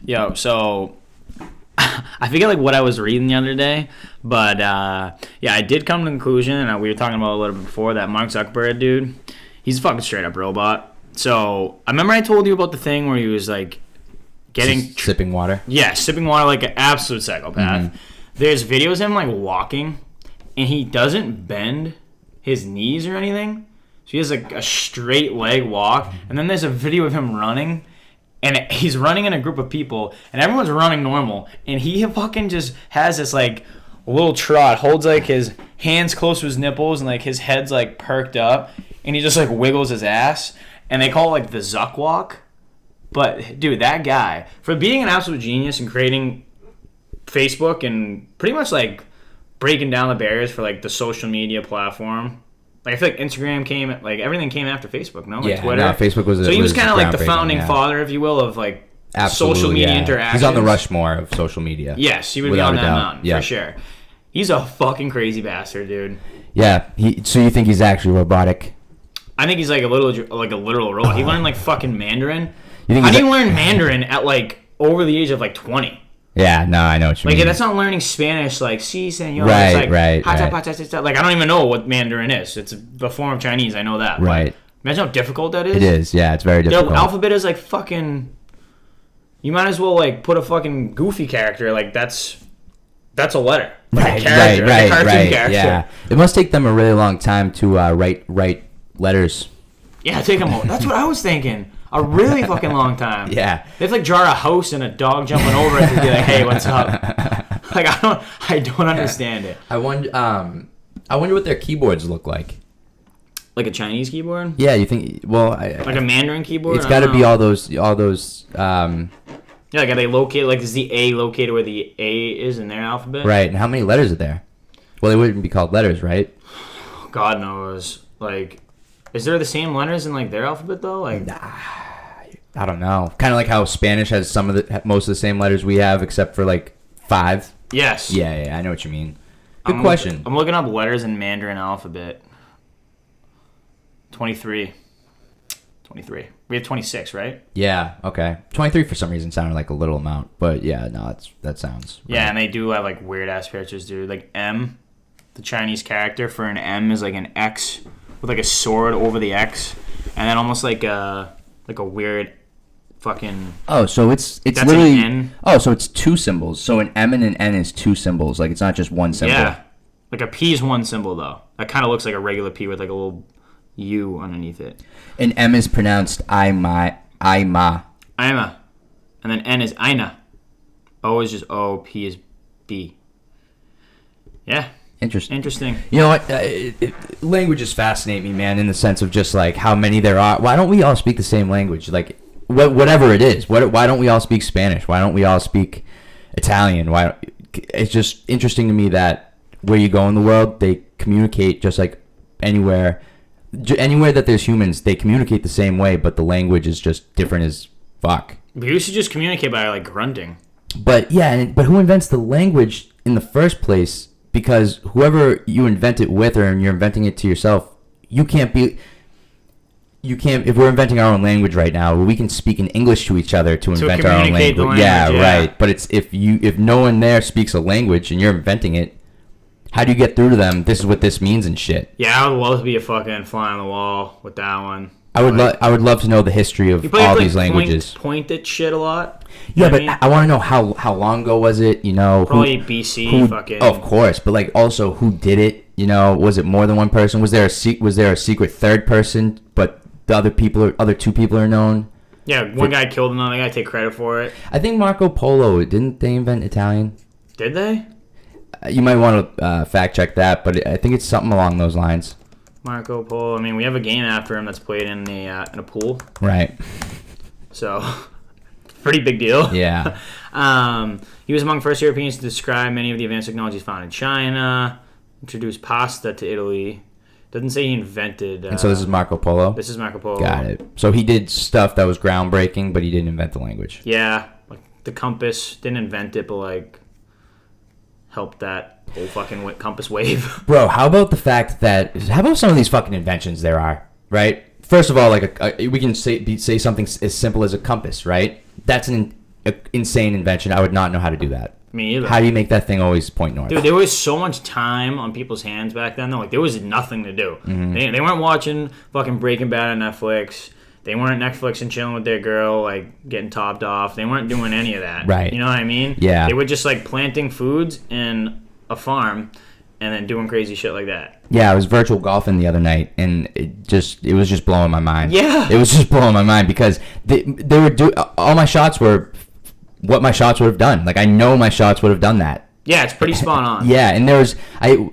Yo, so I forget like what I was reading the other day, but yeah, I did come to the conclusion, and we were talking about a little bit before that Mark Zuckerberg dude, he's a fucking straight up robot. So I remember I told you about the thing where he was like sipping water. Yeah, sipping water like an absolute psychopath. Mm-hmm. There's videos of him like walking, and he doesn't bend his knees or anything. So he has like a straight leg walk, and then there's a video of him running. And he's running in a group of people, and everyone's running normal. And he fucking just has this, like, little trot, holds, like, his hands close to his nipples, and, like, his head's, like, perked up. And he just, like, wiggles his ass. And they call it, like, the Zuck walk. But, dude, that guy, for being an absolute genius and creating Facebook and pretty much, like, breaking down the barriers for, like, the social media platform. Like, I feel like Instagram came, like, everything came after Facebook, no? Like, yeah, Twitter. No, Facebook was. So he was kind of like the founding father, if you will, of, like, social media interactions. He's on the Rushmore of social media. Yes, he would Without be on that mountain, yeah. for sure. He's a fucking crazy bastard, dude. Yeah, so you think he's actually robotic? I think he's, like, a literal robot. He learned, like, fucking Mandarin. How do you learn Mandarin at, like, over the age of, like, 20? Yeah, no, I know what you mean. Like, that's not learning Spanish, like, si, senor. Right, it's like, right. Like, I don't even know what Mandarin is. It's a form of Chinese. I know that. Right. Imagine how difficult that is. It is, yeah, it's very difficult. Their alphabet is, like, fucking... You might as well, like, put a fucking goofy character. Like, that's a letter. Like Right, a cartoon character. Yeah. It must take them a really long time to write letters. Yeah, take them. That's what I was thinking. A really fucking long time. Yeah. They have to, like, draw a house and a dog jumping over it to be like, hey, what's up? Like, I don't understand it. I wonder what their keyboards look like. Like a Chinese keyboard? Yeah, you think? Well, like a Mandarin keyboard? It's got to be all those. Yeah, like, are they located? Like, is the A located where the A is in their alphabet? Right. And how many letters are there? Well, they wouldn't be called letters, right? God knows. Like, is there the same letters in, like, their alphabet though? Like, I don't know. Kind of like how Spanish has most of the same letters we have, except for like 5. Yes. Yeah, I know what you mean. Good question. I'm looking up letters in Mandarin alphabet. 23. We have 26, right? Yeah. Okay. 23 for some reason sounded like a little amount, but yeah, no, that sounds. Right. Yeah, and they do have like weird ass pictures, dude. Like M, the Chinese character for an M is like an X with like a sword over the X, and then almost like a weird fucking. Oh, so it's that's literally. An N. Oh, so it's 2 symbols. So an M and an N is 2 symbols. Like it's not just one symbol. Yeah, like a P is one symbol though. That kind of looks like a regular P with like a little U underneath it. And M is pronounced Ima. And then N is Aina. O is just O. P is B. Yeah. Interesting. You know what? Languages fascinate me, man, in the sense of just like how many there are. Why don't we all speak the same language? Like whatever it is. Why don't we all speak Spanish? Why don't we all speak Italian? It's just interesting to me that where you go in the world, they communicate just like anywhere that there's humans, they communicate the same way, but the language is just different as fuck. But you should just communicate by like grunting. But yeah, but who invents the language in the first place? Because whoever you invent it with, or you're inventing it to yourself, you can't. If we're inventing our own language right now, we can speak in English to each other to invent our own language. Yeah, right. But it's if no one there speaks a language and you're inventing it, how do you get through to them? This is what this means and shit. Yeah, I would love to be a fucking fly on the wall with that one. I would love to know the history of all these languages. Point at shit a lot. Yeah, but I want to know how long ago was it? You know, probably BC. Fucking. Oh, of course, but like also who did it? You know, was it more than one person? Was there a secret third person? But the other 2 people are known. Yeah, one guy killed another guy. Take credit for it. I think Marco Polo, didn't they invent Italian? Did they? You might want to fact check that, but I think it's something along those lines. Marco Polo. I mean, we have a game after him that's played in a pool. Right. So, pretty big deal. Yeah. He was among first Europeans to describe many of the advanced technologies found in China. Introduced pasta to Italy. Doesn't say he invented. And so this is Marco Polo? This is Marco Polo. Got it. So he did stuff that was groundbreaking, but he didn't invent the language. Yeah. Like the compass. Didn't invent it, but like helped that whole fucking compass wave. Bro, how about some of these fucking inventions there are, right? First of all, like we can say something as simple as a compass, right? That's an an insane invention. I would not know how to do that. Me either. How do you make that thing always point north? Dude, there was so much time on people's hands back then, though. Like, there was nothing to do. Mm-hmm. They weren't watching fucking Breaking Bad on Netflix. They weren't Netflix and chilling with their girl, like, getting topped off. They weren't doing any of that. Right. You know what I mean? Yeah. They were just, like, planting foods in a farm and then doing crazy shit like that. Yeah, I was virtual golfing the other night, and it was just blowing my mind. Yeah. It was just blowing my mind because they were all my shots were what my shots would have done. Like, I know my shots would have done that. Yeah, it's pretty spot on. Yeah, and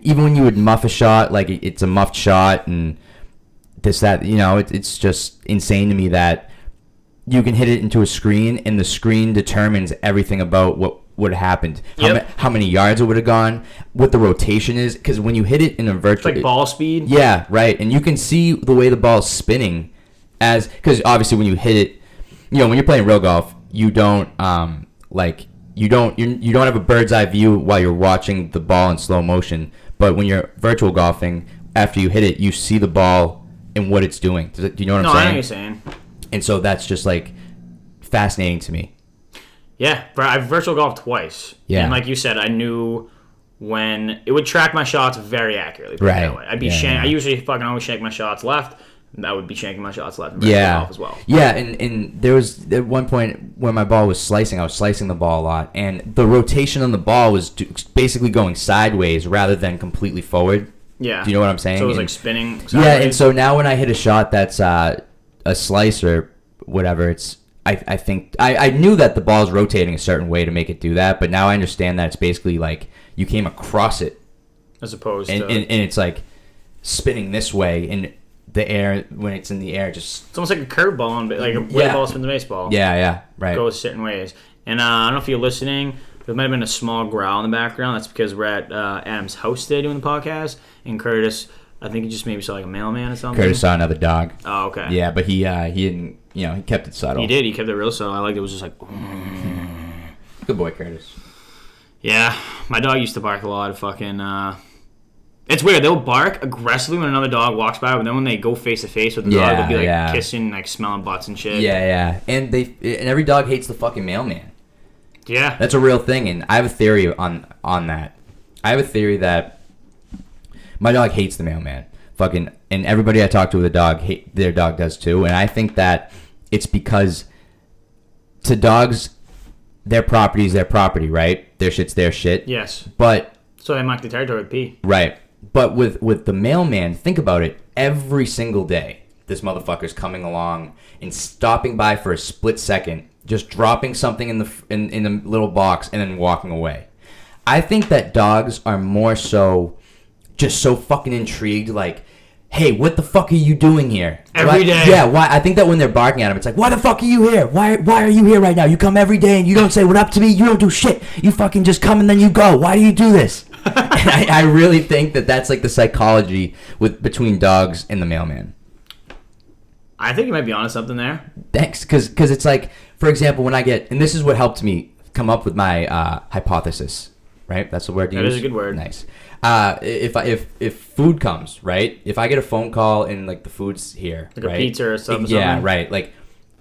even when you would muff a shot, like, it's a muffed shot and this, that, you know, it's just insane to me that you can hit it into a screen and the screen determines everything about what would have happened. Yep. How many yards it would have gone, what the rotation is, because when you hit it in a virtual... It's like ball speed. Yeah, right, and you can see the way the ball's spinning because obviously when you hit it, you know, when you're playing real golf, you don't you don't have a bird's eye view while you're watching the ball in slow motion. But when you're virtual golfing, after you hit it, you see the ball and what it's doing. Do you know what I'm saying? No, I know what you're saying. And so that's just like fascinating to me. Yeah, I've virtual golfed twice. Yeah. And like you said, I knew when it would track my shots very accurately. Put it Right. that way. I'd be I usually fucking always shank my shots left. And I would be shanking my shots left and golf as well. Yeah, and there was at one point when my ball was slicing, I was slicing the ball a lot, and the rotation on the ball was basically going sideways rather than completely forward. Yeah. Do you know what I'm saying? So it was like spinning sideways. Yeah, and so now when I hit a shot that's a slice or whatever, I think I knew that the ball's rotating a certain way to make it do that, but now I understand that it's basically like you came across it as opposed and to it's like spinning this way in the air when it's in the air. Just it's almost like a curveball, like a way the ball spins a baseball. Yeah, right. It goes certain ways. And I don't know if you're listening. There might have been a small growl in the background. That's because we're at Adam's house today doing the podcast, and Curtis, I think he just maybe saw like a mailman or something. Curtis saw another dog. Oh, okay. Yeah, but he didn't. You know, he kept it subtle. He did. He kept it real subtle. I liked it. It was just like. Good boy, Curtis. Yeah, my dog used to bark a lot. It's weird. They'll bark aggressively when another dog walks by, but then when they go face to face with the dog, they'll be like kissing, like smelling butts and shit. Yeah, and every dog hates the fucking mailman. Yeah, that's a real thing, and I have a theory on that. I have a theory that my dog hates the mailman. Fucking, and everybody I talk to with a dog, their dog does too, and I think that it's because to dogs, their property is their property, right? Their shit's their shit. Yes. But so they mark the territory with pee. Right. But with the mailman, think about it. Every single day, this motherfucker's coming along and stopping by for a split second, just dropping something in the little box and then walking away. I think that dogs are more so just so fucking intrigued, like, hey, what the fuck are you doing here? Every day. Yeah, why? I think that when they're barking at him, it's like, why the fuck are you here? Why are you here right now? You come every day and you don't say what up to me. You don't do shit. You fucking just come and then you go. Why do you do this? And I really think that that's like the psychology between dogs and the mailman. I think you might be onto something there. Thanks, because it's like, for example, when I get, and this is what helped me come up with my hypothesis, right? That's the word you use? That is a good word. Nice. If food comes, right? If I get a phone call and like the food's here, like right? a pizza or something. Yeah, right. Like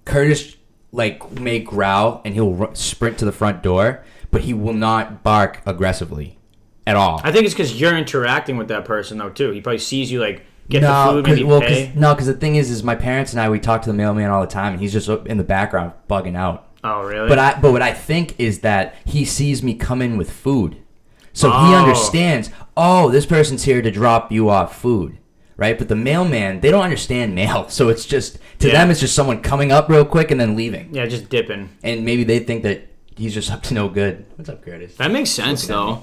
Curtis, like may growl and he'll sprint to the front door, but he will not bark aggressively at all. I think it's because you're interacting with that person though too. He probably sees you like get the food, maybe pay. Because the thing is my parents and I, we talk to the mailman all the time, and he's just in the background bugging out. Oh, really? But what I think is that he sees me come in with food. So he understands, this person's here to drop you off food, right? But the mailman, they don't understand mail. So it's just, to them, it's just someone coming up real quick and then leaving. Yeah, just dipping. And maybe they think that he's just up to no good. What's up, Curtis? That makes sense, though.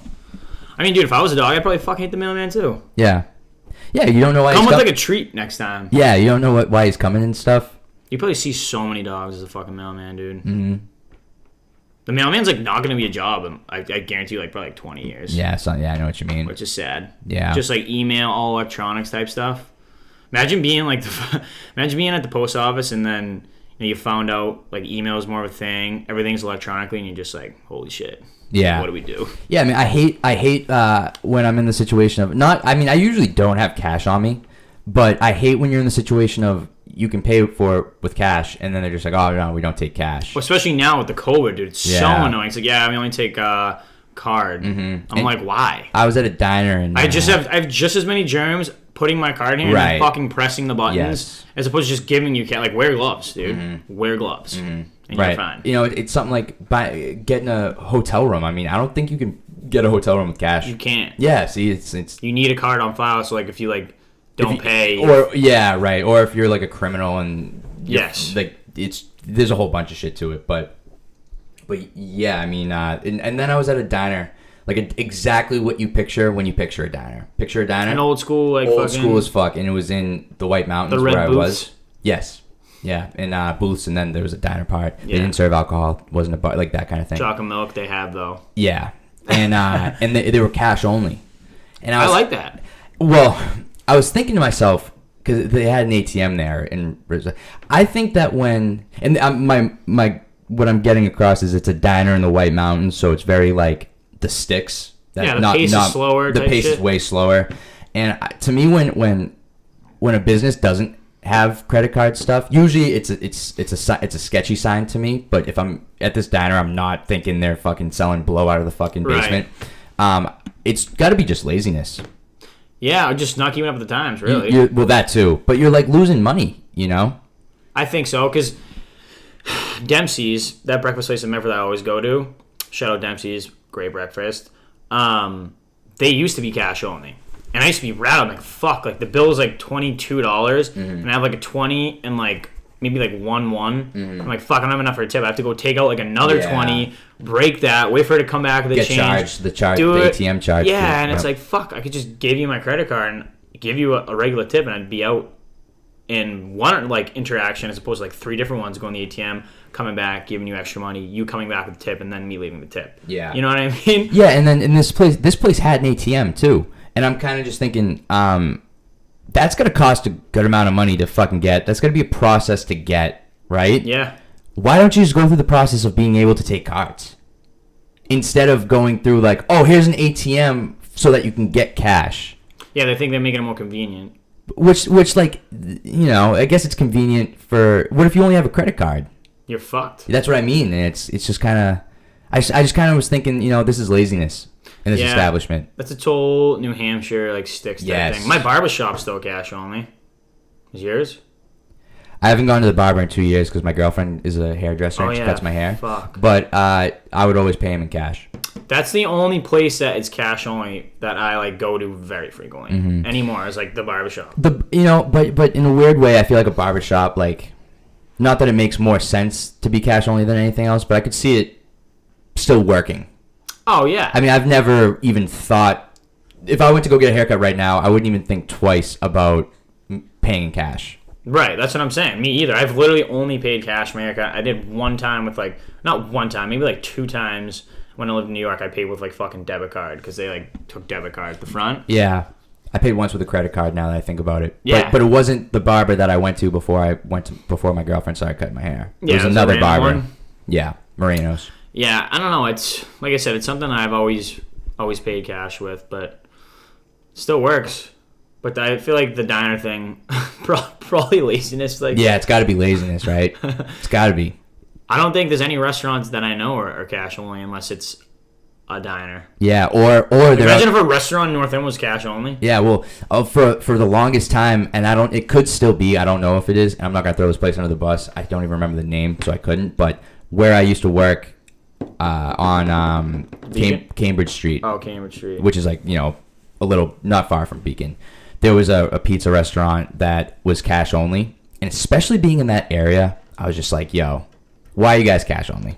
I mean, dude, if I was a dog, I'd probably fucking hate the mailman, too. Yeah. Yeah, you don't know why he's coming. Come with, like, a treat next time. Yeah, you don't know why he's coming and stuff. You probably see so many dogs as a fucking mailman, dude. Mm-hmm. The mailman's like not gonna be a job in, I guarantee you, like probably like 20 years. Yeah, I know what you mean. Which is sad. Yeah. Just like email, all electronics type stuff. Imagine being like imagine being at the post office and then you found out like email is more of a thing, everything's electronically, and you're just like, holy shit. Yeah. What do we do? Yeah, I mean, I hate when I'm in the situation of I usually don't have cash on me, But I hate when you're in the situation of you can pay for it with cash, and then they're just like, oh, no, we don't take cash. Well, especially now with the COVID, dude. It's so annoying. It's like, yeah, we only take card. I'm like, why? I was at a diner, and I have just as many germs putting my card in and fucking pressing the buttons as opposed to just giving you cash. Like, wear gloves, dude. Wear gloves. And you're fine. You know, it's something like getting a hotel room. I mean, I don't think you can get a hotel room with cash. You can't. Yeah, see, it's you need a card on file, so like if you like don't pay, or or if you're like a criminal and like there's a whole bunch of shit to it, but yeah, I mean, and then I was at a diner, like exactly what you picture when you picture a diner. Picture a diner, an old school, like old school as fuck, and it was in the White Mountains where I booths. was. Yes. Yeah, in booths, and then there was a diner part. They didn't serve alcohol, wasn't a bar, like that kind of thing. Chocolate milk they have though. Yeah, and and they were cash only. And I like that. Well, I was thinking to myself, because they had an ATM there, and I think that when my what I'm getting across is it's a diner in the White Mountains, so it's very like the sticks. The pace is slower. The pace is way slower, and to me, when a business doesn't have credit card stuff, usually it's a sketchy sign to me. But if I'm at this diner, I'm not thinking they're fucking selling blow out of the fucking basement. It's got to be just laziness. Yeah, or just not keeping up with the times, really. Well, that too. But you're like losing money, you know? I think so, because Dempsey's, that breakfast place in Medford that I always go to, shout out Dempsey's, great breakfast. They used to be cash only. And I used to be rattled. I'm like, fuck, like the bill was like $22, and I have like a 20 and like maybe like 1. I'm like, fuck, I don't have enough for a tip. I have to go take out like another 20, break that, wait for it to come back with the change. The ATM charge. Yeah, and it's like, fuck, I could just give you my credit card and give you a regular tip, and I'd be out in one like interaction as opposed to like 3 different ones, going to the ATM, coming back, giving you extra money, you coming back with the tip, and then me leaving the tip. Yeah. You know what I mean? Yeah, and then in this place had an ATM too. And I'm kind of just thinking, that's going to cost a good amount of money to fucking get. That's going to be a process to get, right? Yeah. Why don't you just go through the process of being able to take cards? Instead of going through like, oh, here's an ATM so that you can get cash. Yeah, they think they're making it more convenient. Which like, you know, I guess it's convenient for, what if you only have a credit card? You're fucked. That's what I mean. And it's just kind of, I just kind of was thinking, you know, this is laziness. In this establishment. That's a total New Hampshire, like, sticks type thing. My barbershop's still cash only. Is yours? I haven't gone to the barber in 2 years because my girlfriend is a hairdresser and she cuts my hair. Fuck. But I would always pay him in cash. That's the only place that is cash only that I, like, go to very frequently. Anymore is, like, the barbershop. But in a weird way, I feel like a barbershop, like, not that it makes more sense to be cash only than anything else, but I could see it still working. Oh, yeah. I mean, I've never even thought... If I went to go get a haircut right now, I wouldn't even think twice about paying in cash. Right, that's what I'm saying. Me either. I've literally only paid cash for my haircut. I did one time with, like... Not one time, maybe, like, 2 times when I lived in New York. I paid with, like, fucking debit card because they, like, took debit card at the front. Yeah. I paid once with a credit card now that I think about it. Yeah. But it wasn't the barber that I went to before my girlfriend started cutting my hair. It was another barber. One. Yeah, Moreno's. Yeah, I don't know. It's like I said, it's something I've always paid cash with, but it still works. But I feel like the diner thing, probably laziness. Like, yeah, it's got to be laziness, right? It's got to be. I don't think there's any restaurants that I know are cash only unless it's a diner. Yeah, or imagine if a restaurant in North End was cash only. Yeah, well, for the longest time, and it could still be. I don't know if it is. And I'm not gonna throw this place under the bus. I don't even remember the name, so I couldn't. But where I used to work. On Cambridge Street. Oh, Cambridge Street. Which is like, you know, a little not far from Beacon. There was a pizza restaurant that was cash only, and especially being in that area, I was just like, yo, why are you guys cash only?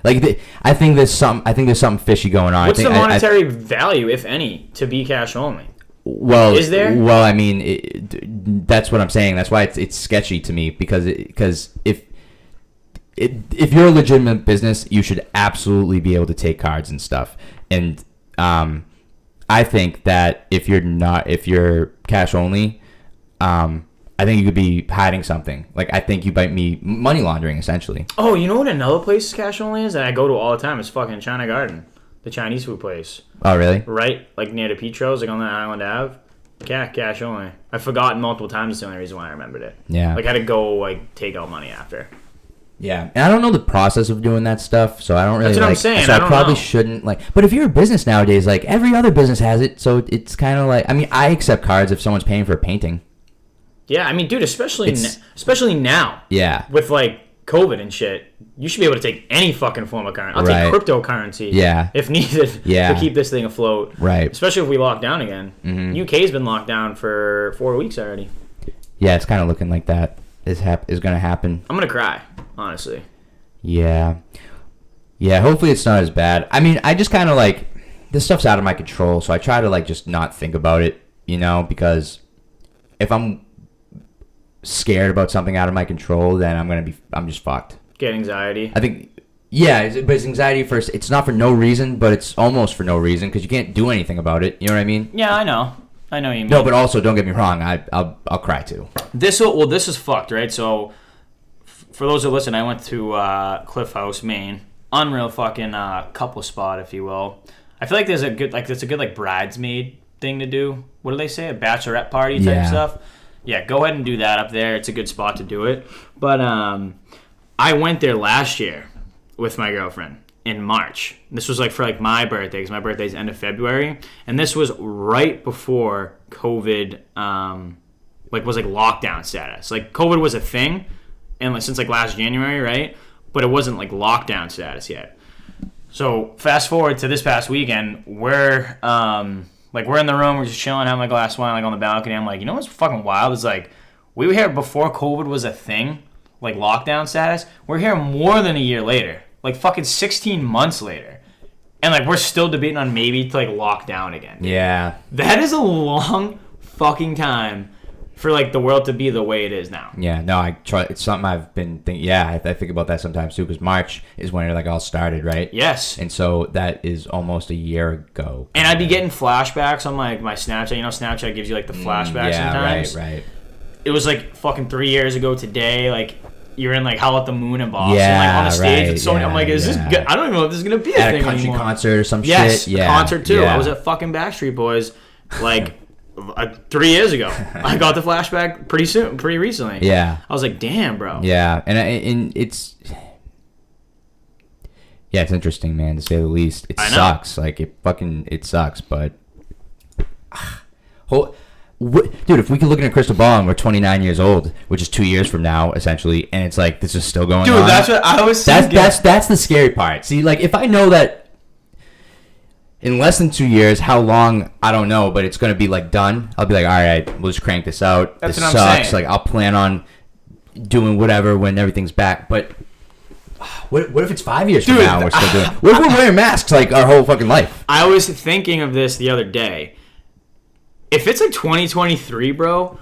Like, I think there's something fishy going on. What's the monetary value, if any, to be cash only? Well, is there? Well, I mean, that's what I'm saying. That's why it's sketchy to me because if you're a legitimate business, you should absolutely be able to take cards and stuff. And I think that if you're cash only, I think you could be hiding something. Like, I think you might be money laundering, essentially. Oh, you know what another place cash only is that I go to all the time? It's fucking China Garden, the Chinese food place. Oh, really? Right, like near the Petros, like on the Island Ave. Yeah, cash only. I've forgotten multiple times. It's the only reason why I remembered it. Yeah. Like, I had to go, like, take out money after. Yeah, and I don't know the process of doing that stuff, so I don't really. That's what I'm like, saying. So I I don't probably know. shouldn't like. But if you're a business nowadays, like every other business has it, so it's kind of like. I mean, I accept cards if someone's paying for a painting. Yeah, I mean, dude, especially now. Yeah. With, like, COVID and shit, you should be able to take any fucking form of currency. I'll Right. take cryptocurrency. Yeah. If needed. Yeah. To keep this thing afloat. Right. Especially if we lock down again. Mm-hmm. UK's been locked down for 4 weeks already. Yeah, it's kind of looking like that is going to happen. I'm gonna cry, honestly. Yeah. Yeah, hopefully it's not as bad. I mean, I just kind of like this stuff's out of my control, so I try to like just not think about it, you know, because if I'm scared about something out of my control, then I'm just fucked. Get anxiety. I think, yeah, but it's anxiety first. It's not for no reason, but it's almost for no reason because you can't do anything about it. You know what I mean? Yeah, I know what you mean. No, but also don't get me wrong. I'll cry too. This is fucked, right? So, for those who listen, I went to Cliff House, Maine. Unreal fucking couple spot, if you will. I feel like there's a good like bridesmaid thing to do. What do they say? A bachelorette party type stuff. Yeah, go ahead and do that up there. It's a good spot to do it. But I went there last year with my girlfriend in March. This was like for like my birthday, because my birthday's end of February, and this was right before COVID was like lockdown status. Like COVID was a thing, and like since like last January, right? But it wasn't like lockdown status yet. So fast forward to this past weekend, we're in the room, we're just chilling, having a glass of wine, like on the balcony. I'm like, you know what's fucking wild is like we were here before COVID was a thing, like lockdown status. We're here more than a year later, like fucking 16 months later, and like we're still debating on maybe to like lock down again. Yeah, that is a long fucking time for like the world to be the way it is now. Yeah, no, I try. It's something I've been thinking. Yeah, I think about that sometimes too, because March is when it like all started, right? Yes. And so that is almost a year ago. And I'd be getting flashbacks on like my Snapchat. You know, Snapchat gives you like the flashbacks sometimes. Yeah, right. It was like fucking 3 years ago today. Like you're in like Howl at the Moon in Boston, Yeah, like on the stage with Sony. right, I'm like, is this good? I don't even know if this is gonna be a At thing a country anymore. concert or some Yes, shit. Yeah, concert too. Yeah. I was at fucking Backstreet Boys, like 3 years ago. I got the flashback pretty recently. Yeah. I was like, damn, bro. Yeah, and it's it's interesting, man, to say the least. It sucks. Like it sucks, but dude, if we could look in a crystal ball and we're 29 years old, which is 2 years from now, essentially, and it's like this is still going on. Dude, that's what I was thinking. That's the scary part. See, like if I know that in less than 2 years, how long, I don't know, but it's going to be like done. I'll be like, all right, we'll just crank this out. That's this what sucks. I'm saying. Like I'll plan on doing whatever when everything's back. But what if it's 5 years from now and we're still doing it? What if we're wearing masks like our whole fucking life? I was thinking of this the other day. If it's like 2023, bro,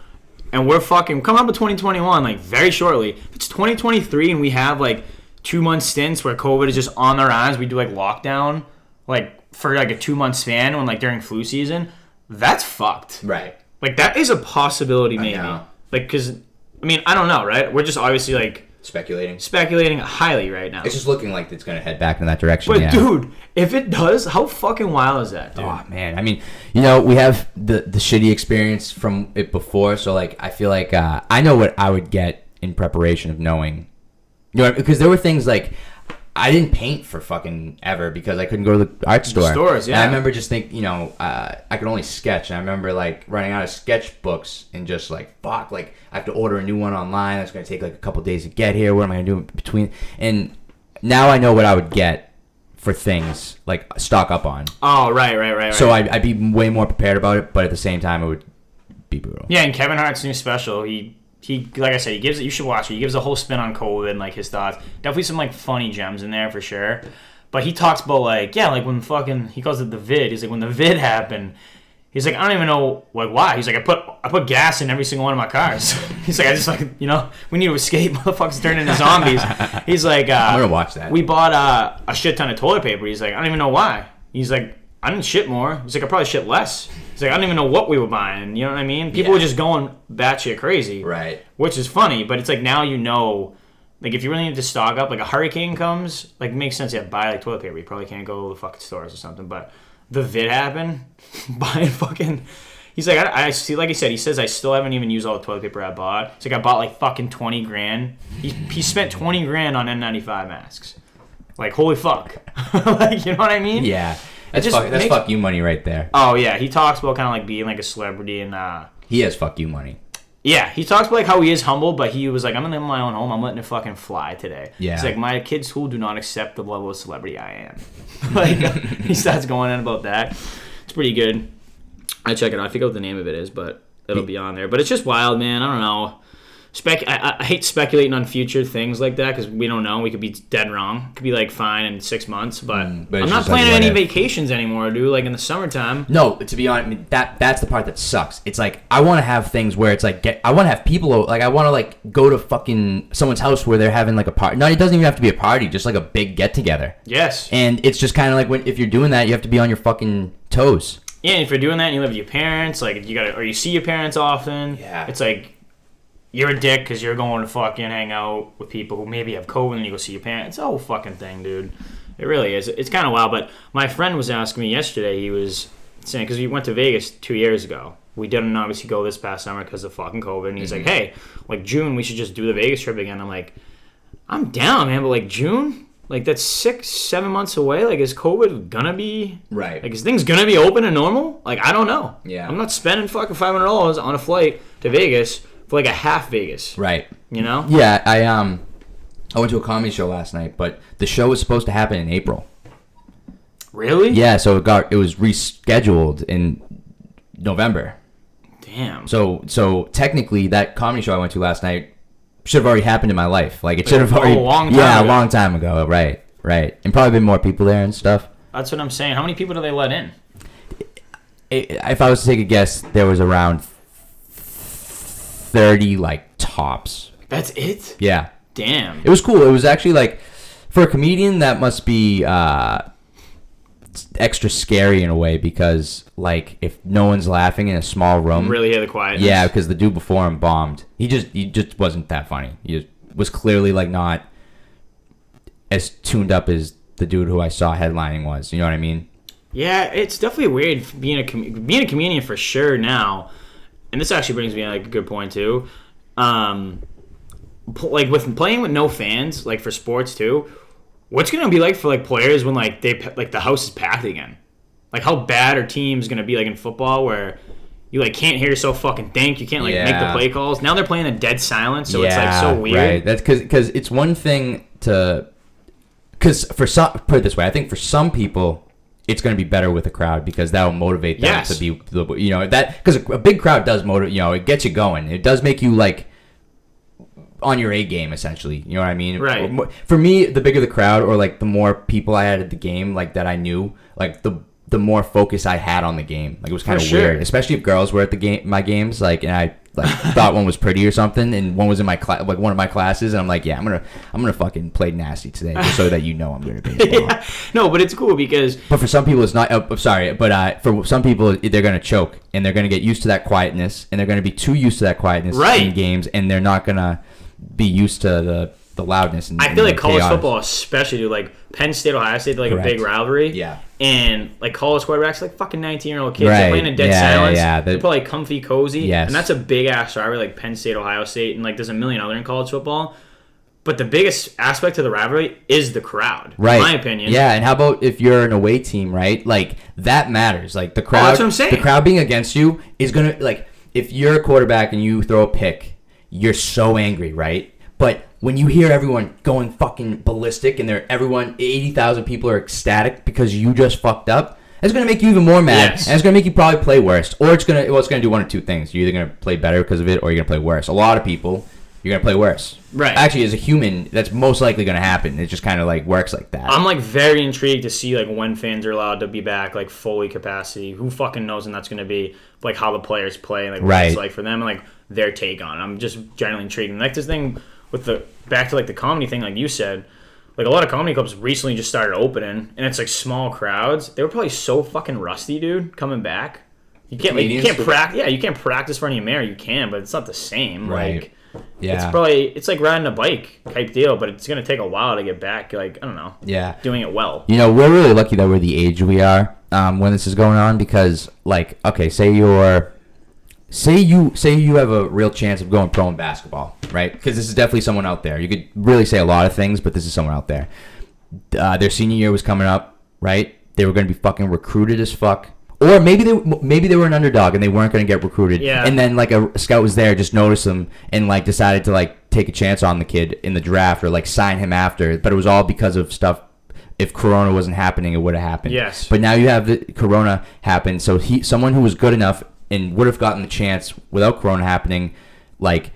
and we're fucking coming up with 2021 like very shortly, if it's 2023 and we have like 2 month stints where COVID is just on their eyes, we do like lockdown, like for like a 2 month span when like during flu season, that's fucked. Right. Like that is a possibility maybe. Like because I mean I don't know, right? We're just obviously like speculating highly right now. It's just looking like it's going to head back in that direction. But dude, if it does, how fucking wild is that, dude? Oh man, I mean, you know, we have the shitty experience from it before, so like I feel like I know what I would get in preparation of knowing, you know, because there were things like I didn't paint for fucking ever because I couldn't go to the art store. Stores, yeah. And I remember just thinking, you know, I could only sketch. And I remember like running out of sketchbooks and just like, fuck, like I have to order a new one online. That's going to take like a couple days to get here. What am I going to do in between? And now I know what I would get for things like stock up on. Oh, right. So I'd be way more prepared about it, but at the same time, it would be brutal. Yeah, and Kevin Hart's new special, he like I said, you should watch it. He gives a whole spin on COVID and like his thoughts. Definitely some like funny gems in there for sure. But he talks about like, yeah, like when fucking, he calls it the vid. He's like, when the vid happened, he's like, I don't even know like why. He's like, I put gas in every single one of my cars. He's like, I just like, you know, we need to escape. Motherfuckers turn into zombies. He's like, I'm gonna watch that. We bought a shit ton of toilet paper. He's like, I don't even know why. He's like, I didn't shit more. He's like, I probably shit less. He's like, I don't even know what we were buying. You know what I mean? People were just going batshit crazy. Right. Which is funny, but it's like now you know, like if you really need to stock up, like a hurricane comes, like it makes sense. Yeah, buy like toilet paper. You probably can't go to the fucking stores or something. But the vid happened, buying fucking, He's like, I see, like I said, he says, I still haven't even used all the toilet paper I bought. It's like, I bought like fucking 20 grand. He spent 20 grand on N95 masks. Like, holy fuck. Like, you know what I mean? Yeah. That's fuck you money right there. Oh, yeah. He talks about kind of like being like a celebrity and, he has fuck you money. yeah, he talks about like how he is humble, but he was like, I'm gonna live in my own home. I'm letting it fucking fly today. Yeah. He's like, my kids' school do not accept the level of celebrity I am. Like, he starts going on about that. It's pretty good. I check it out. I forget what the name of it is, but it'll be on there. But it's just wild, man. I don't know. I hate speculating on future things like that because we don't know. We could be dead wrong. It could be like fine in 6 months, but I'm not planning any vacations anymore, dude. Like in the summertime. No, to be honest, I mean, that's the part that sucks. It's like I want to have things where it's like I want to have people like I want to like go to fucking someone's house where they're having like a party. No, it doesn't even have to be a party, just like a big get together. Yes. And it's just kind of like if you're doing that, you have to be on your fucking toes. Yeah, and if you're doing that and you live with your parents, like or you see your parents often. Yeah. It's like. You're a dick because you're going to fucking hang out with people who maybe have COVID and you go see your parents. It's a whole fucking thing, dude. It really is. It's kind of wild. But my friend was asking me yesterday, he was saying, because we went to Vegas 2 years ago. We didn't obviously go this past summer because of fucking COVID. And he's like, hey, like June, we should just do the Vegas trip again. I'm like, I'm down, man. But like June, like that's 6-7 months away. Like is COVID going to be, right? Like is things going to be open and normal? Like I don't know. Yeah. I'm not spending fucking $500 on a flight to Vegas for like a half Vegas. Right. You know? Yeah, I went to a comedy show last night, but the show was supposed to happen in April. Really? Yeah, so it was rescheduled in November. Damn. So technically that comedy show I went to last night should have already happened in my life. Like it should have already a long time ago. a long time ago. Right. And probably been more people there and stuff. That's what I'm saying. How many people do they let in? If I was to take a guess, there was around 30 like tops. That's it? Yeah. Damn. It was cool. It was actually like for a comedian that must be extra scary in a way because like if no one's laughing in a small room, really hear the quietness. Yeah, because the dude before him bombed. He just wasn't that funny. He was clearly like not as tuned up as the dude who I saw headlining was. You know what I mean? Yeah, it's definitely weird being a comedian for sure now. And this actually brings me like a good point too. Like with playing with no fans, like for sports too. What's gonna be like for like players when like the house is packed again? Like how bad are teams gonna be like in football where you like can't hear yourself fucking think, you can't like make the play calls. Now they're playing in dead silence, so it's like so weird. Right. That's because it's one thing to for some, put it this way, I think for some people it's going to be better with a crowd because that will motivate them to be, you know, that because a big crowd does motivate, you know, it gets you going. It does make you like on your A game essentially. You know what I mean? Right. For me, the bigger the crowd or like the more people I had at the game, like that I knew, like the more focus I had on the game. Like it was kind of weird, especially if girls were at my games. Like, and I like thought one was pretty or something, and one was in my class, like one of my classes, and I'm like, yeah, I'm gonna fucking play nasty today, just so that you know I'm good at baseball. Yeah. No, but it's cool because. But for some people, it's not. I'm sorry, but for some people, they're gonna choke, and they're gonna get used to that quietness, and they're gonna be too used to that quietness in games, and they're not gonna be used to the loudness. And I feel like college football, especially, dude, like Penn State, Ohio State, they're like a big rivalry. Yeah. And like college quarterbacks, like fucking 19-year-old kids, they're playing in dead silence. Yeah, they're probably comfy, cozy. Yes. And that's a big ass rivalry, like Penn State, Ohio State, and like there's a million other in college football. But the biggest aspect of the rivalry is the crowd, in my opinion. Yeah, and how about if you're an away team, right? Like that matters. Like the crowd, that's what I'm saying. The crowd being against you is gonna like if you're a quarterback and you throw a pick, you're so angry, right? But when you hear everyone going fucking ballistic and 80,000 people are ecstatic because you just fucked up, it's gonna make you even more mad, and it's gonna make you probably play worse, or it's gonna do one of two things. You're either gonna play better because of it, or you're gonna play worse. A lot of people, you're gonna play worse. Right. Actually, as a human, that's most likely gonna happen. It just kind of like works like that. I'm like very intrigued to see like when fans are allowed to be back like fully capacity. Who fucking knows when that's gonna be? Like how the players play, like what it's like for them, and like their take on it. I'm just generally intrigued. And like this thing with the back to like the comedy thing, like you said. Like, a lot of comedy clubs recently just started opening, and it's, like, small crowds. They were probably so fucking rusty, dude, coming back. You can't practice. Yeah, you can't practice for any mayor. You can, but it's not the same. Right. Like, yeah. It's like riding a bike type deal, but it's going to take a while to get back. Like, I don't know. Yeah. Doing it well. You know, we're really lucky that we're the age we are when this is going on because, like, okay, say you're say you have a real chance of going pro in basketball, right? Because this is definitely someone out there. You could really say a lot of things, but this is someone out there. Their senior year was coming up, right? They were going to be fucking recruited as fuck. Or maybe they were an underdog and they weren't going to get recruited. Yeah. And then like a scout was there, just noticed him and like decided to like take a chance on the kid in the draft or like sign him after. But it was all because of stuff. If Corona wasn't happening, it would have happened. Yes. But now you have the Corona happen. So someone who was good enough and would have gotten the chance without Corona happening, like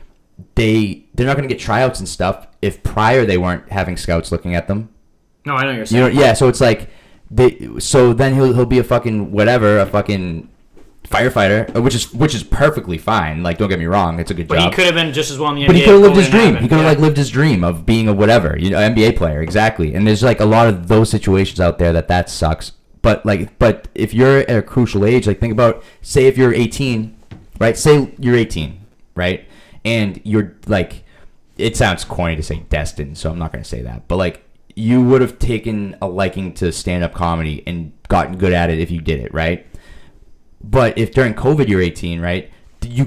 they're not going to get tryouts and stuff if prior they weren't having scouts looking at them. No, I know what you're saying. Yeah. So it's like. So then he'll be a fucking whatever, a fucking firefighter, which is perfectly fine. Like, don't get me wrong, it's a good job. But he could have been just as well in the NBA. But he could have lived his dream. He could have like lived his dream of being a whatever, NBA player, exactly. And there's like a lot of those situations out there that sucks. But if you're at a crucial age, like think about, say if you're 18, right? Say you're 18, right? And you're like, it sounds corny to say destined, so I'm not gonna say that, but like. You would have taken a liking to stand-up comedy and gotten good at it if you did it, right? But if during COVID you're 18, right, you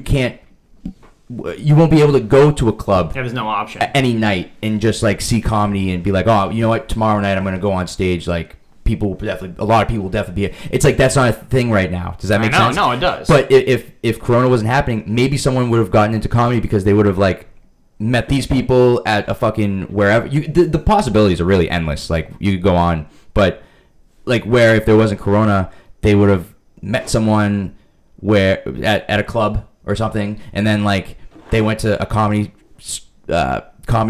won't be able to go to a club. Yeah, there's no option. Any night and just like see comedy and be like, oh, you know what, tomorrow night I'm going to go on stage. Like a lot of people will definitely be here. It's like that's not a thing right now. Does that make sense? No, it does. But if Corona wasn't happening, maybe someone would have gotten into comedy because they would have like met these people at a fucking wherever. The possibilities are really endless. Like you could go on, but like where if there wasn't Corona, they would have met someone where at a club or something, and then like they went to a comedy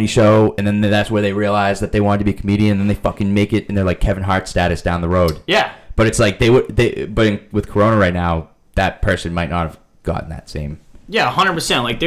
show, and then that's where they realized that they wanted to be a comedian, and then they fucking make it, and they're like Kevin Hart status down the road. Yeah. But it's like with Corona right now, that person might not have gotten that same. Yeah, 100%. Like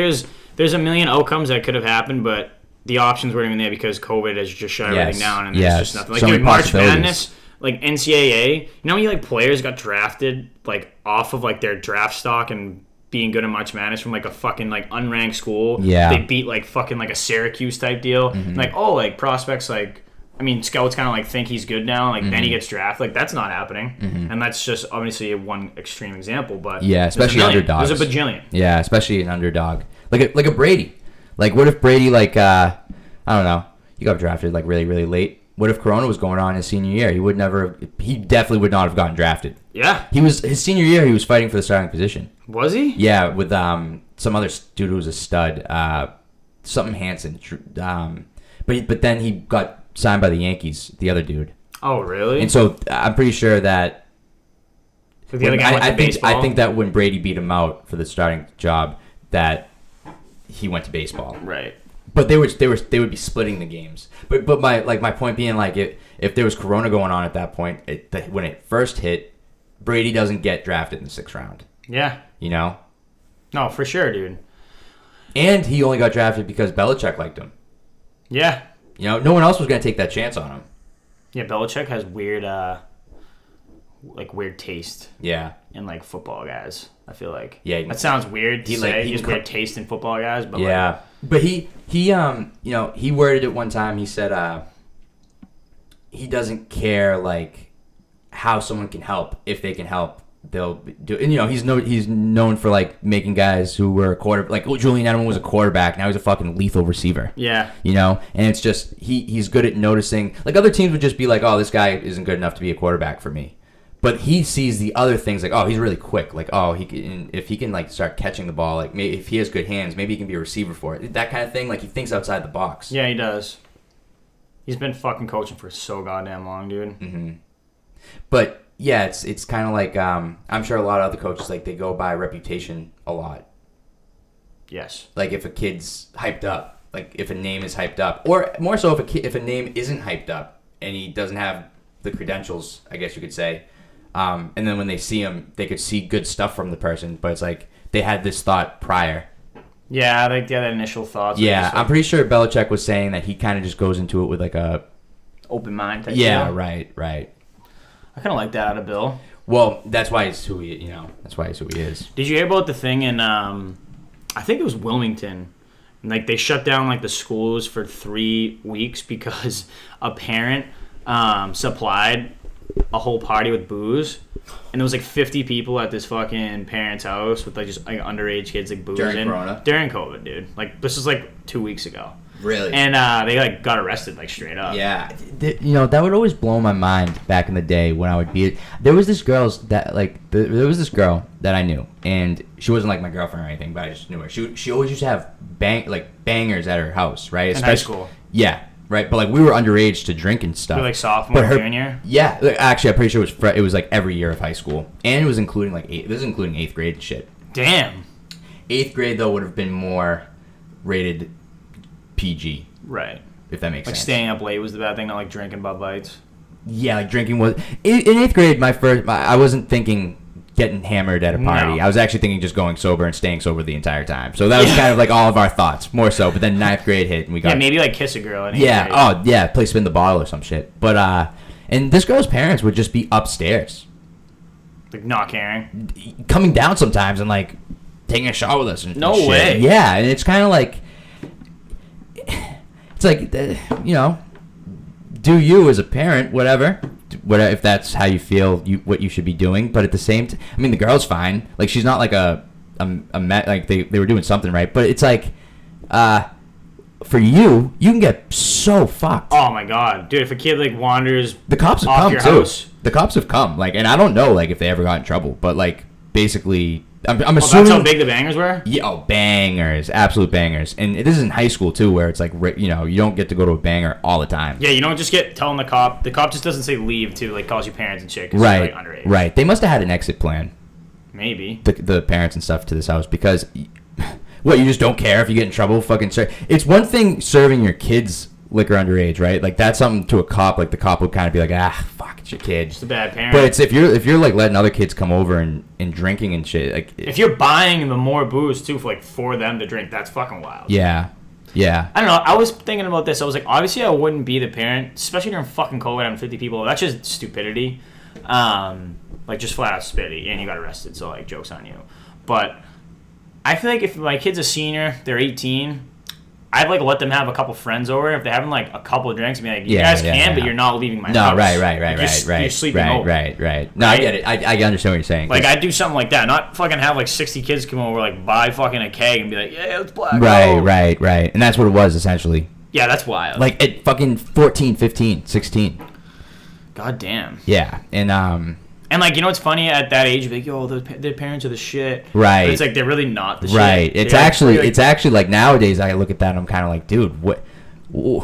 there's a million outcomes that could have happened, but the options weren't even there because COVID has just shut everything down, and there's just nothing. Like, dude, March Madness, like NCAA, like players got drafted like off of like their draft stock and being good in March Madness from like a fucking like unranked school. Yeah. They beat like fucking like a Syracuse type deal. Mm-hmm. Like, oh, like prospects, like, I mean, scouts kind of like think he's good now. Like, then he gets drafted. Like, that's not happening. Mm-hmm. And that's just obviously one extreme example. But yeah, especially underdogs. There's a bajillion. Yeah, especially an underdog. Like a Brady. Like, what if Brady, like, I don't know, he got drafted, like, really, really late. What if Corona was going on his senior year? He definitely would not have gotten drafted. Yeah. His senior year, he was fighting for the starting position. Was he? Yeah, with some other dude who was a stud, something Hansen. But then he got signed by the Yankees, the other dude. Oh, really? And so I'm pretty sure that... So the other guy went to baseball? I think that when Brady beat him out for the starting job, that... he went to baseball, right? But they would be splitting the games. But my point being, like, if there was Corona going on at that point, when it first hit, Brady doesn't get drafted in the 6th round. Yeah, No, for sure, dude. And he only got drafted because Belichick liked him. Yeah, no one else was gonna take that chance on him. Yeah, Belichick has weird taste. Yeah. In like football guys, I feel like. Yeah. That sounds weird to say. He has weird taste in football guys, but yeah. But he worded it one time. He said he doesn't care like how someone can help. If they can help, they'll do. And he's known for like making guys who were like Julian Edelman was a quarterback. Now he's a fucking lethal receiver. Yeah. And it's just he's good at noticing. Like other teams would just be like, oh, this guy isn't good enough to be a quarterback for me. But he sees the other things like, oh, he's really quick. Like, oh, if he can like start catching the ball, like maybe if he has good hands, maybe he can be a receiver for it. That kind of thing. Like he thinks outside the box. Yeah, he does. He's been fucking coaching for so goddamn long, dude. Mm-hmm. But yeah, it's kind of like I'm sure a lot of other coaches like they go by reputation a lot. Yes. Like if a kid's hyped up, like if a name is hyped up, or more so if a name isn't hyped up and he doesn't have the credentials, I guess you could say. And then when they see him, they could see good stuff from the person, but it's like they had this thought prior. Yeah, like the other initial thoughts. Yeah, I'm pretty sure Belichick was saying that he kind of just goes into it with like a open mind type deal. Right. I kind of like that out of Bill. Well, that's why he's who he, that's why he's who he is. Did you hear about the thing in, I think it was Wilmington, and like they shut down like the schools for 3 weeks because a parent supplied a whole party with booze, and there was like 50 people at this fucking parents' house with like just like underage kids like boozing during COVID, dude. Like this was like 2 weeks ago. Really? And they like got arrested like straight up. Yeah. You know, that would always blow my mind back in the day when I would be. There was this girl that I knew, and she wasn't like my girlfriend or anything, but I just knew her. She always used to have bangers at her house, right? In high school. Yeah. Right, but like we were underage to drink and stuff. You're like sophomore, junior. Yeah, actually, I'm pretty sure it was like every year of high school, and it was including this is including 8th grade and shit. Damn. 8th grade though would have been more rated PG. Right. If that makes sense. Like staying up late was the bad thing, not like drinking Bud Lights. Yeah, like drinking was in 8th grade. I wasn't thinking getting hammered at a party. No. I was actually thinking just going sober and staying sober the entire time. So that was kind of like all of our thoughts, more so. But then 9th grade hit and we got maybe like kiss a girl. In 8th grade. Oh yeah, play spin the bottle or some shit. But and this girl's parents would just be upstairs, like not caring, coming down sometimes and like taking a shot with us. And no shit. way. Yeah, and it's kind of like it's like you know, do you as a parent, whatever if that's how you feel, what you should be doing. But at the same time, I mean, the girl's fine. Like she's not like a like they were doing something right. But it's like for you can get so fucked. Oh my god, dude! If a kid like wanders, the cops have off come your too. House. The cops have come. Like, and I don't know like if they ever got in trouble, but like basically. I'm assuming that's how big the bangers were? Yeah, bangers, absolute bangers. And this is in high school, too, where it's like, you know, you don't get to go to a banger all the time. Yeah, you don't just get telling the cop. The cop just doesn't say leave to, like, calls you parents and shit because right, you're, like, underage. Right. They must have had an exit plan. Maybe. The parents and stuff to this house because, what, you just don't care if you get in trouble? Fucking it's one thing serving your kids liquor underage, right? Like, that's something to a cop. Like, the cop would kind of be like, fuck, it's your kid. Just a bad parent. But it's if you're like letting other kids come over and drinking and shit. Like, if you're buying the more booze too for them to drink, that's fucking wild. Yeah. Yeah. I don't know. I was thinking about this. I was like, obviously I wouldn't be the parent, especially during fucking COVID having 50 people. That's just stupidity. Like just flat out stupidity, and you got arrested. So like, joke's on you. But I feel like if my kid's a senior, they're 18. I'd like let them have a couple friends over. If they're having like a couple of drinks, I'd be like, you guys can, but you're not leaving my house. No, right. You're sleeping over. Right. No, I get it. I understand what you're saying. Like I'd do something like that. Not fucking have like 60 kids come over, like buy fucking a keg and be like, yeah, let's black out. Right. And that's what it was essentially. Yeah, that's wild. Like at fucking 14, 15, 16. God damn. Yeah, and like, you know what's funny? At that age, you'd be like, yo, their parents are the shit. Right. But it's like, they're really not the shit. Right. It's actually like nowadays I look at that and I'm kind of like, dude, what were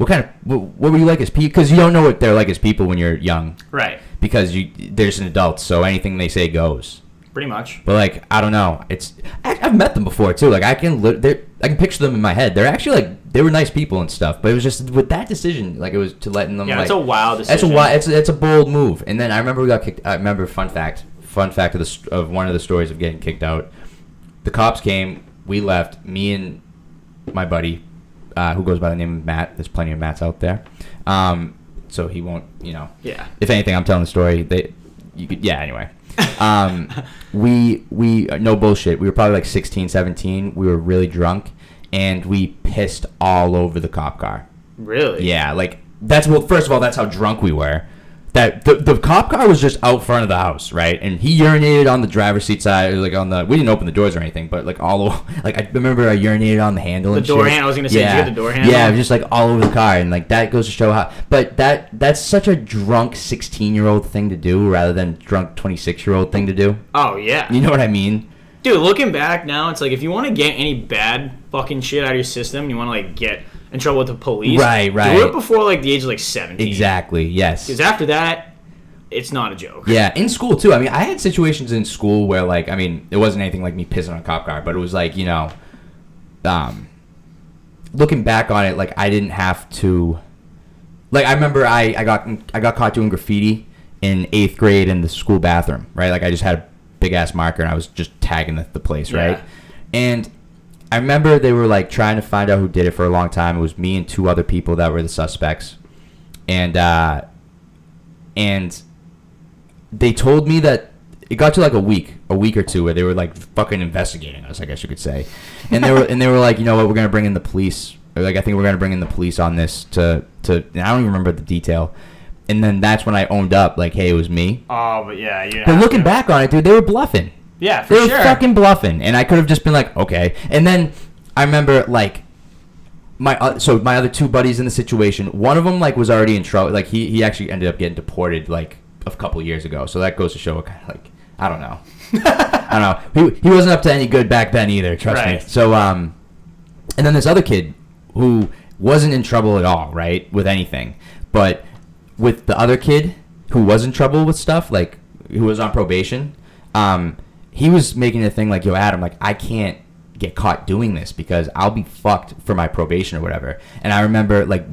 you like as people? Because you don't know what they're like as people when you're young. Right. Because there's an adult, so anything they say goes. Pretty much. But like, I don't know. I've met them before too. Like I can picture them in my head. They're actually like, they were nice people and stuff. But it was just with that decision, like it was to letting them. Yeah, like, it's a wild decision. It's a bold move. And then I remember we got kicked. I remember fun fact of one of the stories of getting kicked out. The cops came. We left. Me and my buddy, who goes by the name of Matt. There's plenty of Matts out there. So he won't. You know. Yeah. If anything, I'm telling the story. Anyway. We no bullshit. We were probably like 16, 17. We were really drunk. And we pissed all over the cop car. Really? Yeah, like first of all, that's how drunk we were. That the cop car was just out front of the house, right? And he urinated on the driver's seat side, like we didn't open the doors or anything, but like all over, like I remember I urinated on the handle and shit. The door handle. I was gonna say, did you get the door handle? Yeah, just like all over the car, and like that goes to show how. But that's such a drunk 16-year-old thing to do, rather than drunk 26-year-old thing to do. Oh yeah. You know what I mean? Dude, looking back now, it's like if you want to get any bad fucking shit out of your system, you want to like get in trouble with the police. Right. Do it before like the age of like 17. Exactly. Yes. Because after that, it's not a joke. Yeah, in school too. I mean, I had situations in school where like, I mean, it wasn't anything like me pissing on a cop car, but it was like, you know, looking back on it, like I didn't have to. Like I remember I got caught doing graffiti in 8th grade in the school bathroom. Right. Like I just had a big ass marker and I was just tagging the place, right? And I remember they were like trying to find out who did it for a long time. It was me and 2 other people that were the suspects, and they told me that it got to like a week or two where they were like fucking investigating us, I guess you could say, and they were like, you know what, we're gonna bring in the police. Or like I think we're gonna bring in the police on this to and I don't even remember the detail. And then that's when I owned up, like, hey, it was me. Oh, but yeah. But looking back on it, dude, they were bluffing. Yeah, for sure. They were fucking bluffing. And I could have just been like, okay. And then I remember, like, my other two buddies in the situation, one of them, like, was already in trouble. Like, he actually ended up getting deported, like, a couple years ago. So that goes to show what kind of, like, I don't know. I don't know. He wasn't up to any good back then either, trust me. So, and then this other kid who wasn't in trouble at all, right, with anything. But with the other kid who was in trouble with stuff, like, who was on probation, he was making a thing like, yo, Adam, like, I can't get caught doing this because I'll be fucked for my probation or whatever. And I remember, like,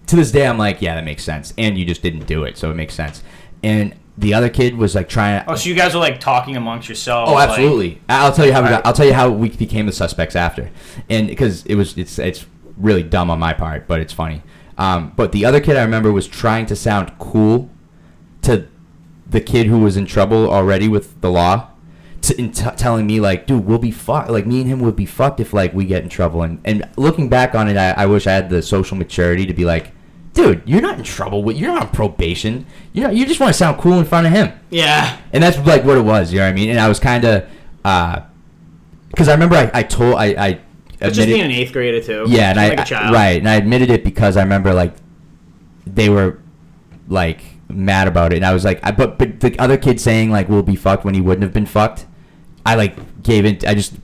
to this day, I'm like, yeah, that makes sense. And you just didn't do it, so it makes sense. And the other kid was like trying to. Oh, so you guys were like talking amongst yourselves. Oh, absolutely. Like, I'll tell you how we became the suspects after, and because it's really dumb on my part, but it's funny. But the other kid I remember was trying to sound cool to the kid who was in trouble already with the law, telling me like, dude, we'll be fucked. Like, me and him would be fucked if like we get in trouble. And looking back on it, I wish I had the social maturity to be like, dude, you're not in trouble. You're not on probation. You just want to sound cool in front of him. Yeah. And that's like what it was. You know what I mean? And I was kind of, because I remember I admitted, just being an 8th grader too. Yeah, and like a child. Right, and I admitted it because I remember like they were like mad about it, and I was like, but the other kid saying like we'll be fucked when he wouldn't have been fucked, I like gave it. I just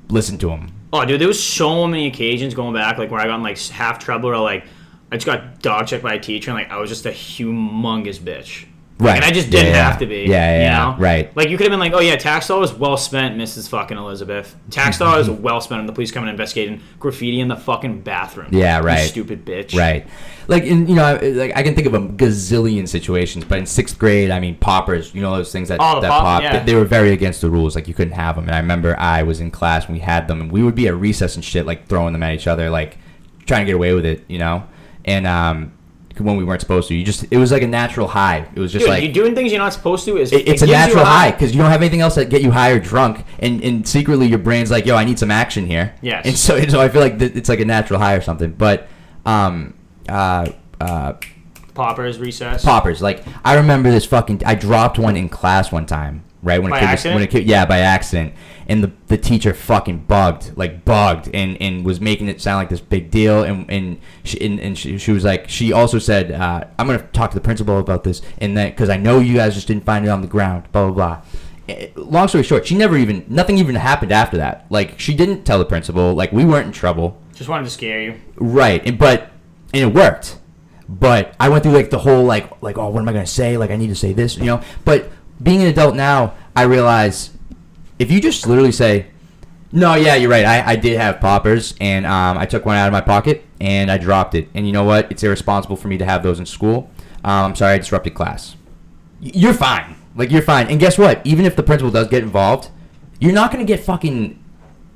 listened to him. Oh, dude, there was so many occasions going back, like where I got in like half trouble, or like I just got dog checked by a teacher, and like I was just a humongous bitch. Right. Like, and I just didn't have to be. Yeah, you know? Right. Like, you could have been like, oh, yeah, tax dollars well spent, Mrs. fucking Elizabeth. Tax dollars well spent, and the police coming and investigating graffiti in the fucking bathroom. Yeah, right. You stupid bitch. Right. Like, I can think of a gazillion situations, but in 6th grade, I mean, poppers, those things that pop, yeah. they were very against the rules. Like, you couldn't have them. And I remember I was in class when we had them, and we would be at recess and shit, like, throwing them at each other, like, trying to get away with it, And, when we weren't supposed to, it was like a natural high. It was just like you're doing things you're not supposed to. It's a natural high because you don't have anything else that get you high or drunk, and secretly your brain's like, yo, I need some action here. Yes. And so I feel like it's like a natural high or something. But poppers, recess. Poppers. Like, I remember this I dropped one in class one time. Right by accident? By accident, and the teacher fucking bugged, and was making it sound like this big deal, and she was like, she also said, I'm gonna talk to the principal about this, and that because I know you guys just didn't find it on the ground, blah blah blah. Long story short, nothing even happened after that. Like, she didn't tell the principal, like, we weren't in trouble. Just wanted to scare you. Right, and it worked, but I went through like the whole like oh, what am I gonna say? Like, I need to say this, but. Being an adult now, I realize if you just literally say, no, yeah, you're right, I did have poppers, and I took one out of my pocket, and I dropped it. And you know what? It's irresponsible for me to have those in school. I'm sorry I disrupted class. You're fine. Like, you're fine. And guess what? Even if the principal does get involved, you're not going to get fucking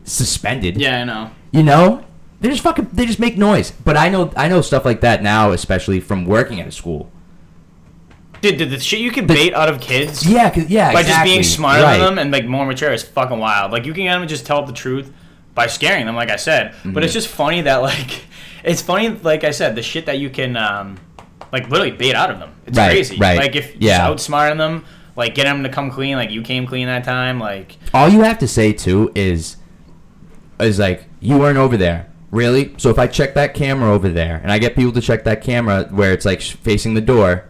suspended. Yeah, I know. They just make noise. But I know stuff like that now, especially from working at a school. Dude, the shit you can bait out of kids, by exactly. Just being smarter than them and like more mature is fucking wild. Like, you can get them to just tell the truth by scaring them, like I said. Mm-hmm. But it's just funny that like I said, the shit that you can like literally bait out of them. It's crazy. Right. Like, if you're outsmarting them, like get them to come clean, like you came clean that time. Like, all you have to say too is like, you weren't over there. Really? So if I check that camera over there, and I get people to check that camera where it's like facing the door.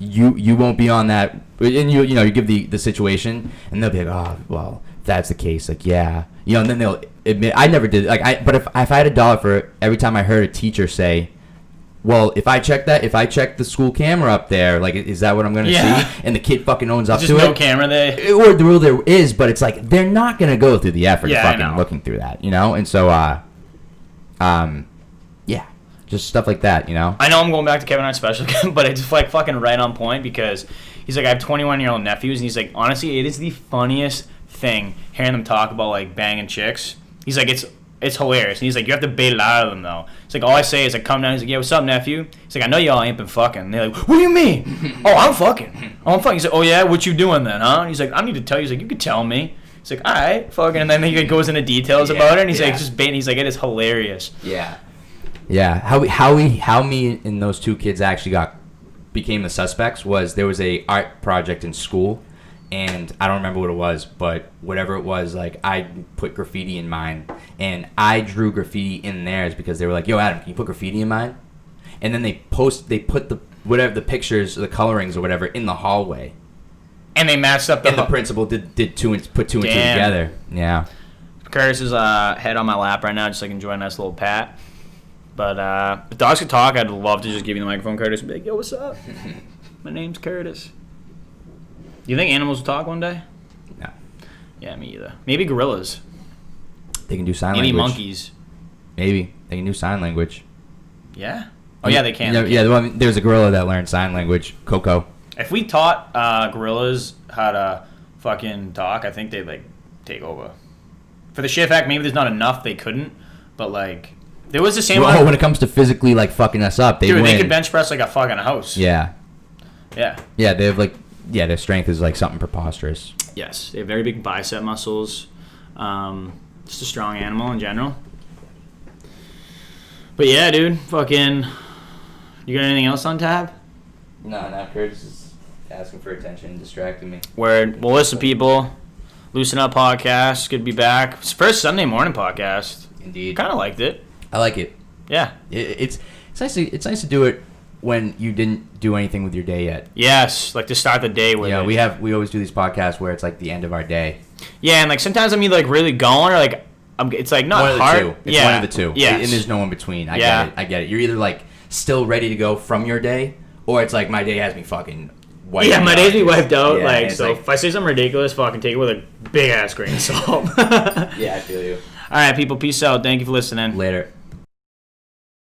You won't be on that, and you give the situation, and they'll be like, oh, well, if that's the case, like, yeah, and then they'll admit, I never did, like, but if I had $1 for every time I heard a teacher say, well, if I check the school camera up there, like, is that what I'm gonna see? And the kid fucking owns up to it. Just no camera there. Or the rule there is, but it's like they're not gonna go through the effort of fucking looking through that, and so yeah. Just stuff like that, I know I'm going back to Kevin Hart's special again, but it's like fucking right on point because he's like, I have 21-year-old nephews, and he's like, honestly, it is the funniest thing hearing them talk about like banging chicks. He's like, it's hilarious. And he's like, you have to bait it out of them though. It's like, all I say is I come down. He's like, yeah, what's up, nephew? He's like, I know y'all ain't been fucking. And they're like, what do you mean? Oh, I'm fucking. He's like, oh yeah, what you doing then, huh? He's like, I need to tell you. He's like, you could tell me. He's like, all right, fucking. And then he goes into details about it, and he's like, just baiting. He's like, it is hilarious. Yeah. Yeah, how me and those two kids actually got became the suspects was there was a art project in school, and I don't remember what it was, but whatever it was, like I put graffiti in mine, and I drew graffiti in theirs because they were like, "Yo, Adam, can you put graffiti in mine?" And then they put the pictures, the colorings or whatever in the hallway. And they matched up And the principal put two and two together. Yeah. Curtis is head on my lap right now, just like enjoying a nice little pat. But if dogs could talk, I'd love to just give you the microphone, Curtis, and be like, "Yo, what's up? My name's Curtis." Do you think animals will talk one day? No. Yeah, me either. Maybe gorillas. They can do sign Maybe language. monkeys. Maybe they can do sign language. Yeah. Oh yeah, they can. There's a gorilla that learned sign language. Coco. If we taught gorillas how to fucking talk, I think they'd like take over. For the sheer fact, maybe there's not enough they couldn't, but like there was the same. When it comes to physically like fucking us up, they win. They could bench press like a fucking house. Yeah. Yeah. Yeah, they have like their strength is like something preposterous. Yes, they have very big bicep muscles. Just a strong animal in general. But yeah, dude, fucking. You got anything else on tab? No, Curtis is asking for attention and distracting me. Word. Well, listen, people. Loosen Up podcast. Good to be back. It's the first Sunday morning podcast. Indeed. Kind of liked it. I like it. Yeah. It's nice to do it when you didn't do anything with your day yet. Yes, like to start the day with. Yeah, we always do these podcasts where it's like the end of our day. Yeah, and like sometimes I'm either like really going or like it's like not one of hard. The two. It's one of the two. Yeah. And there's no in between. I get it. You're either like still ready to go from your day, or it's like my day has me fucking wiped out. Yeah, my day's be wiped out. Yeah, like so, if I say something ridiculous, fucking take it with a big ass grain of salt. Yeah, I feel you. All right, people. Peace out. Thank you for listening. Later.